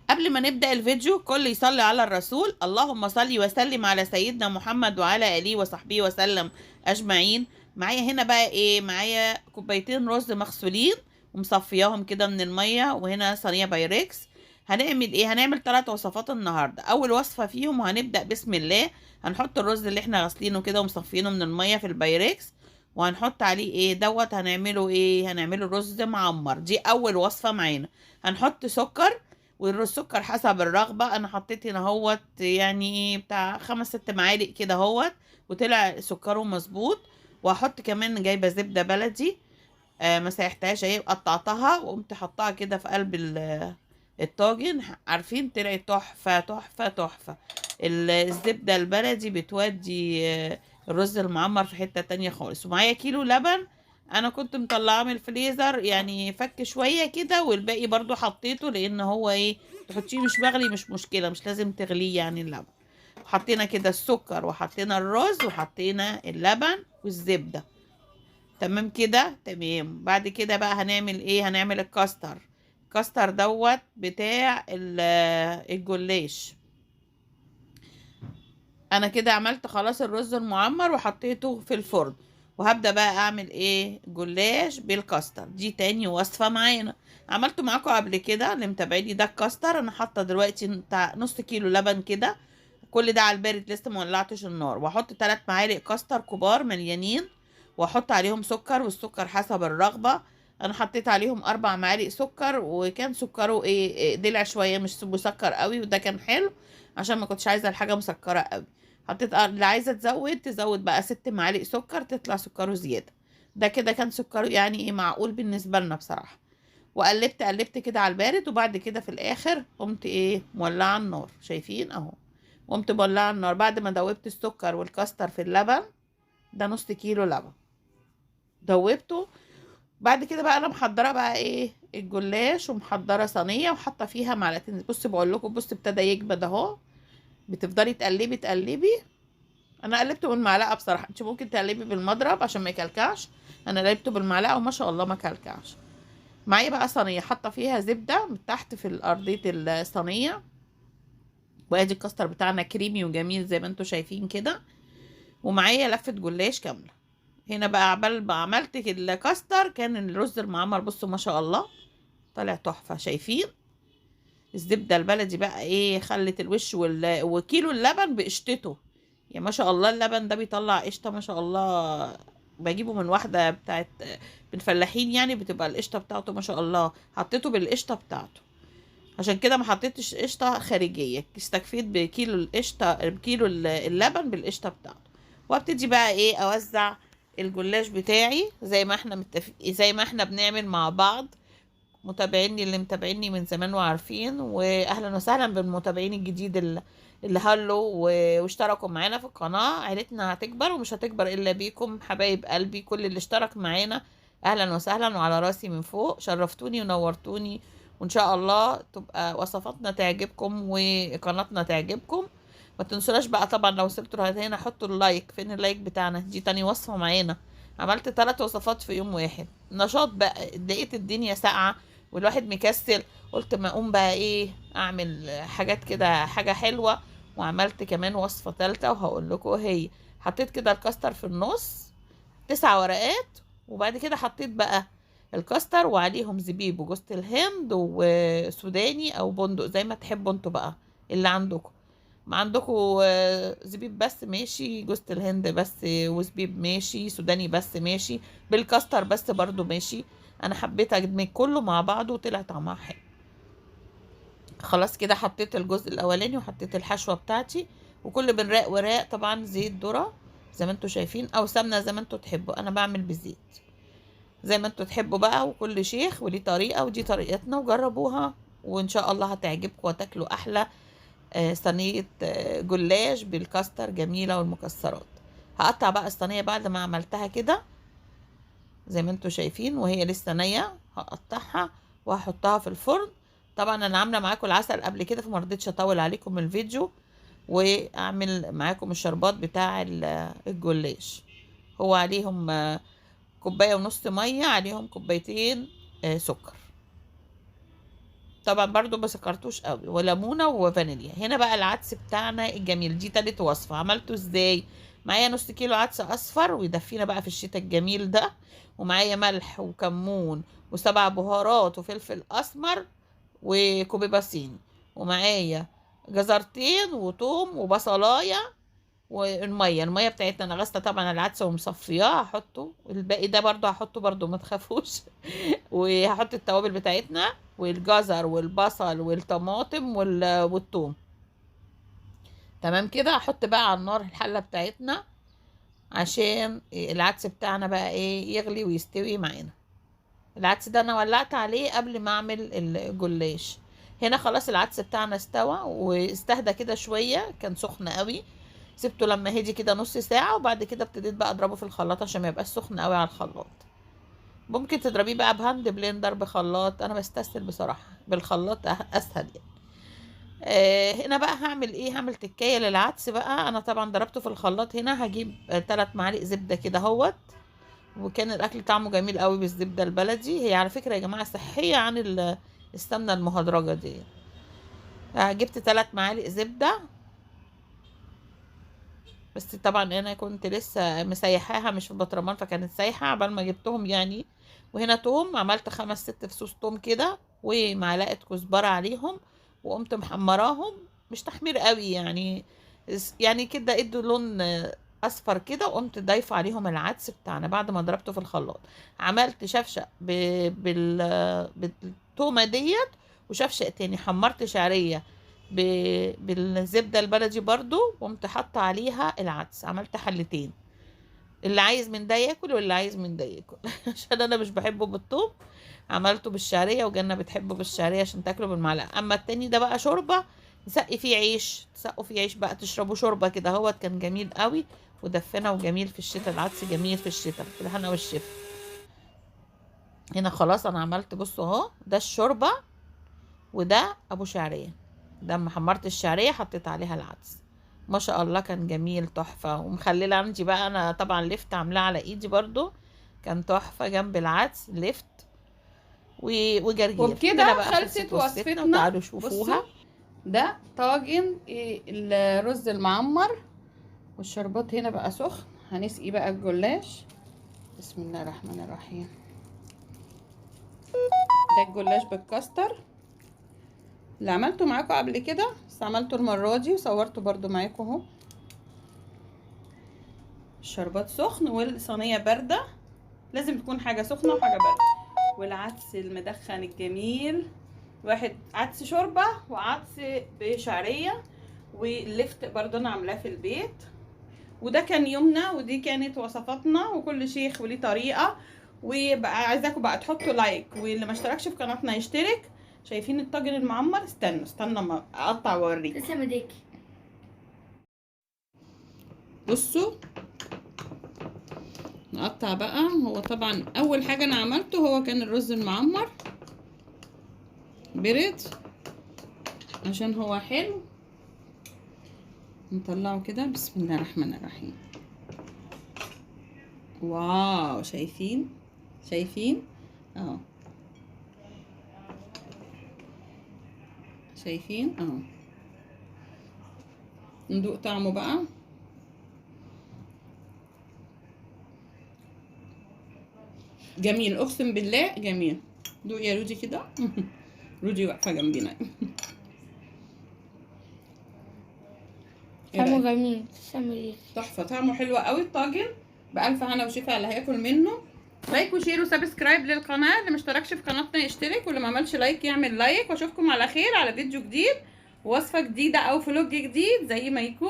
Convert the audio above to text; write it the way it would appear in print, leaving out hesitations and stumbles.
قبل ما نبدأ الفيديو كل يصلي على الرسول. اللهم صل وسلم على سيدنا محمد وعلى آله وصحبه وسلم أجمعين. معايا هنا بقى ايه؟ معايا كوبايتين رز مغسولين ومصفياهم كده من المية، وهنا صينية بايركس. هنعمل ايه؟ هنعمل 3 وصفات النهاردة. اول وصفة فيهم وهنبدأ بسم الله. هنحط الرز اللي احنا غاسلينه كده ومصفينه من المية في البايركس، وهنحط عليه ايه دوت. هنعمله ايه؟ هنعمله رز معمر. دي اول وصفة معانا. هنحط سكر، والسكر حسب الرغبة. انا حطيت هنا هوت يعني بتاع 5 6 معالق كده هوت، وطلع سكره مظبوط. وهحط كمان جايبة زبدة بلدي، ما سيحتهاش اهي، قطعتها وقمت حطها كده في قلب الطاجن. عارفين طلعت تحفة تحفة تحفة. الزبدة البلدي بتودي الرز المعمر في حتة تانية خالص. ومعايا كيلو لبن، انا كنت مطلعاه من الفريزر يعني فك شوية كده، والباقي برضو حطيته لان هو ايه، تحطيه مش مغلي مش مشكلة، مش لازم تغليه يعني اللبن. حطينا كده السكر وحطينا الرز وحطينا اللبن والزبدة. تمام كده تمام. بعد كده بقى هنعمل ايه؟ هنعمل الكاستر. الكاستر دوت بتاع الجلاش. انا كده عملت خلاص الرز المعمر وحطيته في الفرن، وهبدأ بقى اعمل ايه؟ جلاش بالكاستر. دي تاني وصفة معانا. عملته معاكم قبل كده اللي متابعيني. ده الكاستر. انا حاطه دلوقتي بتاع نص كيلو لبن كده، كل ده على البارد لسه ما ولعتش النار. واحط 3 معالق كاستر كبار مليانين، واحط عليهم سكر، والسكر حسب الرغبة. انا حطيت عليهم 4 معالق سكر، وكان سكره إيه دلع شوية، مش مسكر قوي، وده كان حلو عشان ما كنتش عايزة الحاجة مسكرة قوي. حطيت اللي عايزة تزود تزود بقى 6 معالق سكر، تطلع سكره زيادة. ده كده كان سكره يعني ايه، معقول بالنسبة لنا بصراحة. وقلبت قلبت كده على البارد، وبعد كده في الاخر قمت ايه، مولعه النار. شايفين اهو، قمت مولعه النار بعد ما دوبت السكر والكاستر في اللبن. ده نص كيلو لبن دوبته. بعد كده بقى انا محضره بقى ايه الجلاش، ومحضره صينيه وحاطه فيها معلقتين. بص بقول لكم، بص ابتدى يكبد اهو. بتفضلي تقلبي تقلبي. انا قلبته بالمعلقه بصراحه، انت ممكن تقلبي بالمضرب عشان ما يكلكعش. انا قلبته بالمعلقه وما شاء الله ما كلكعش. معايا بقى صينيه حاطه فيها زبده من تحت في ارضيه الصينيه. وادي الكاستر بتاعنا كريمي وجميل زي ما انتم شايفين كده. ومعايا لفه جلاش كامله. هنا بقى عبال ما عملت الكاستر كان الرز المعمر، بصوا ما شاء الله طلع تحفه. شايفين الزبده البلدي بقى ايه، خلت الوش وكيلو اللبن بقشطته. يا ما شاء الله اللبن ده بيطلع قشطه ما شاء الله. بجيبه من واحده بتاعت من فلاحين يعني، بتبقى القشطه بتاعته ما شاء الله. حطيته بالقشطه بتاعته، عشان كده ما حطيتش قشطه خارجيه. استكفيت بكيلو القشطه، بكيلو اللبن بالقشطه بتاعته. وابتدي بقى ايه، اوزع الجلاش بتاعي زي ما احنا زي ما احنا بنعمل مع بعض. متابعيني اللي متابعيني من زمان وعارفين، واهلا وسهلا بالمتابعين الجديد اللي هلوا واشتركوا معانا في القناه. عيلتنا هتكبر ومش هتكبر الا بيكم حبايب قلبي. كل اللي اشترك معانا اهلا وسهلا، وعلى راسي من فوق. شرفتوني ونورتوني، وان شاء الله تبقى وصفاتنا تعجبكم وقناتنا تعجبكم. ما تنسوناش بقى طبعا لو وصلتوا لغايه هنا حطوا اللايك. فين اللايك بتاعنا؟ دي تاني وصفه معانا. عملت 3 وصفات في يوم واحد. نشاط بقى، لقيت الدنيا ساقعه والواحد مكسل، قلت ما اقوم بقى ايه، اعمل حاجات كده، حاجة حلوة. وعملت كمان وصفة ثالثة وهقول لكم هي. حطيت كده الكاستر في النص 9 ورقات، وبعد كده حطيت بقى الكاستر وعليهم زبيب وجوز الهند وسوداني او بندق زي ما تحبوا انتوا بقى اللي عندكم. ما عندكم زبيب بس ماشي، جوز الهند بس وزبيب ماشي، سوداني بس ماشي، بالكاستر بس برضو ماشي. انا حبيت ادمج كله مع بعضه وطلع طعمها حلو. خلاص كده حطيت الجزء الاولاني وحطيت الحشوه بتاعتي. وكل بنراق وراق طبعا زيت ذره زي ما انتوا شايفين، او سمنه زي ما انتوا تحبوا. انا بعمل بزيت زي ما انتوا تحبوا بقى. وكل شيخ وليه طريقه، ودي طريقتنا وجربوها وان شاء الله هتعجبكم وتاكلوا احلى صينيه جلاش بالكاستر جميله والمكسرات. هقطع بقى الصينيه بعد ما عملتها كده زي ما انتوا شايفين، وهي لسه نية. هقطعها وهحطها في الفرن. طبعا انا عامله معاكم العسل قبل كده فما رضيتش اطول عليكم الفيديو واعمل معاكم الشربات بتاع الجلاش. هو عليهم كوبايه ونص ميه، عليهم كوبايتين سكر. طبعا برضو ما سكرتوش قوي، وليمونه وفانيليا. هنا بقى العدس بتاعنا الجميل، دي تالت وصفه. عملته ازاي؟ معايا نص كيلو عدس اصفر ويدفينا بقى في الشتاء الجميل ده، ومعايا ملح وكمون وسبع بهارات وفلفل اسمر وكوبيبه صيني، ومعايا جزرتين وتوم وبصلايه الميه بتاعتنا انا غاسله طبعا العدس ومصفياه، هحطه. الباقي ده برضو هحطه برضو ما تخافوش. وهحط التوابل بتاعتنا والجزر والبصل والطماطم والثوم. تمام كده. هحط بقى على النار الحله بتاعتنا عشان العدس بتاعنا بقى ايه يغلي ويستوي معانا. العدس ده انا ولعت عليه قبل ما اعمل الجلاش. هنا خلاص العدس بتاعنا استوى واستهدى كده شويه، كان سخن قوي. سبته لما هدي كده نص ساعه، وبعد كده ابتديت بقى اضربه في الخلاط عشان ما يبقاش سخن قوي على الخلاط. ممكن تضربيه بقى بهاند بلندر، بخلاط، انا بستسهل بصراحه بالخلاط اسهل يعني. هنا بقى هعمل ايه؟ هعمل تكايه للعدس بقى. انا طبعا ضربته في الخلاط. هنا هجيب 3 معالق زبده كده اهوت. وكان الاكل طعمه جميل قوي بالزبده البلدي. هي على فكره يا جماعه صحيه عن السمنه المهدرجه دي. جبت 3 معالق زبده، بس طبعا انا كنت لسه مسيحاها مش في البطرمان، فكانت سايحه عبال ما جبتهم يعني. وهنا توم، عملت 5 6 فصوص توم كده ومعلقه كزبره عليهم، وقمت محمراهم. مش تحمير قوي يعني، يعني كده ادوا لون اصفر كده. وقمت ضايفه عليهم العدس بتاعنا بعد ما ضربته في الخلاط. عملت شفشق بالتومه ديت، وشفشق تاني حمرت شعريه بالزبده البلدي برضو، وقمت حاطه عليها العدس. عملت حلتين، اللي عايز من ده ياكل واللي عايز من ده ياكل. عشان انا مش بحبه بالثوم عملته بالشعريه، وجنة بتحبه بالشعريه عشان تاكله بالمعلقه. اما التاني ده بقى شوربه، نسقي فيه عيش، تسقوا فيه عيش بقى تشربوا شوربه كده اهوت. كان جميل قوي ودفنا وجميل في الشتاء. العدس جميل في الشتاء، في الهنا والشفا. هنا خلاص انا عملت، بصوا اهو، ده الشوربه وده ابو شعريه. ده اما حمرت الشعريه حطيت عليها العدس. ما شاء الله كان جميل تحفه. ومخلله عندي بقى انا طبعا لفت عاملاه على ايدي برضو، كان تحفه جنب العدس لفت وجرجير. وبكده خلصت وصفتنا. وتعالوا شوفوها. ده طاجن الرز المعمر، والشربات هنا بقى سخن. هنسقي بقى الجلاش. بسم الله الرحمن الرحيم. ده الجلاش بالكاستر اللي عملته معاكم قبل كده، بس عملته المرة دي وصورته برضو معاكم اهو. الشربات سخن والصينية باردة، لازم تكون حاجة سخنة وحاجة باردة. والعدس المدخن الجميل، واحد عدس شوربة وعدس بشعرية، واللفت برضو انا عاملاه في البيت. وده كان يومنا، ودي كانت وصفاتنا، وكل شيخ وليه طريقة. وبقى عايزاكم بقى تحطوا لايك، واللي ما اشتركش في قناتنا يشترك. شايفين الطاجن المعمر؟ استنى ما اقطع واوريكم. تسلم ايديك. بصوا نقطع بقى. هو طبعا اول حاجه انا عملته هو كان الرز المعمر، برد عشان هو حلو. نطلعه كده. بسم الله الرحمن الرحيم. واو، شايفين اهو، شايفين اهو. ندوق طعمه بقى. جميل، اقسم بالله جميل. دوق يا رودي كده. رودي واقفه جنبينا. طعمه جميل، تسلم ايديك. تحفه، طعمه حلو قوي الطاجن. بألف هنا وشفا اللي هياكل منه. لايك وشير وسبسكرايب للقناه. اللي مشتركش في قناتنا يشترك، واللي ما عملش لايك يعمل لايك. واشوفكم على خير على فيديو جديد، ووصفه جديده او فلوج جديد زي ما يكون.